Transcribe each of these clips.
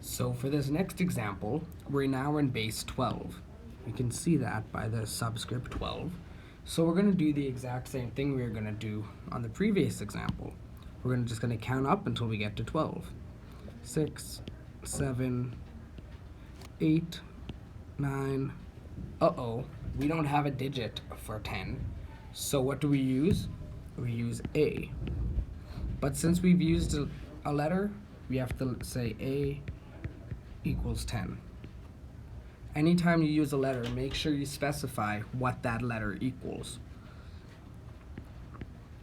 So for this next example, we're now in base 12. You can see that by the subscript 12. So we're going to do the exact same thing we were going to do on the previous example. We're just going to count up until we get to 12. 6, 7, 8, 9. Uh-oh, we don't have a digit for 10. So what do we use? We use A. But since we've used a letter, we have to say A equals 10. Anytime you use a letter, make sure you specify what that letter equals.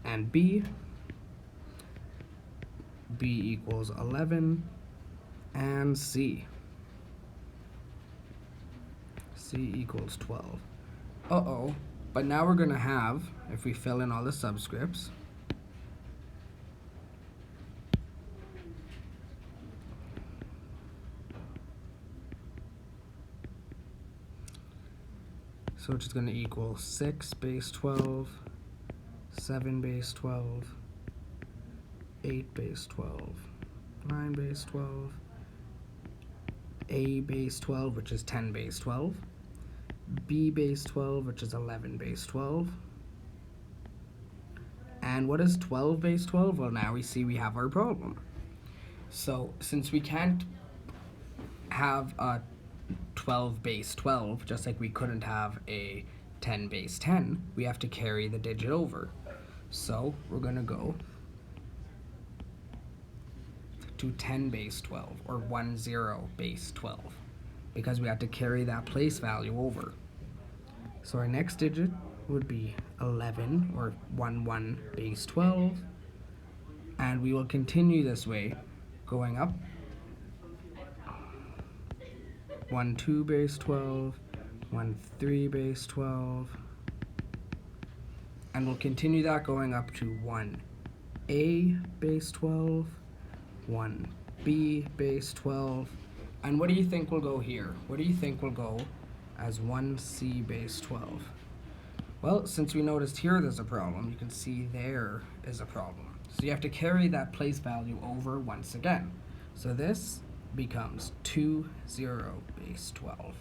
And B equals 11, and C equals 12. Uh-oh, but now we're gonna have, if we fill in all the subscripts, so it's going to equal 6 base 12, 7 base 12, 8 base 12, 9 base 12, A base 12, which is 10 base 12, B base 12, which is 11 base 12. And what is 12 base 12? Well, now we see we have our problem. So since we can't have a 12 base 12, just like we couldn't have a 10 base 10, we have to carry the digit over. So we're going to go to 10 base 12, or 10 base 12, because we have to carry that place value over. So our next digit would be 11, or 11 base 12, and we will continue this way, going up 12 base 12, 13 base 12, and we'll continue that going up to 1A base 12, 1B base 12, and what do you think will go here? What do you think will go as 1C base 12? Well, since we noticed here there's a problem, you can see there is a problem. So you have to carry that place value over once again. So this becomes 20 base 12.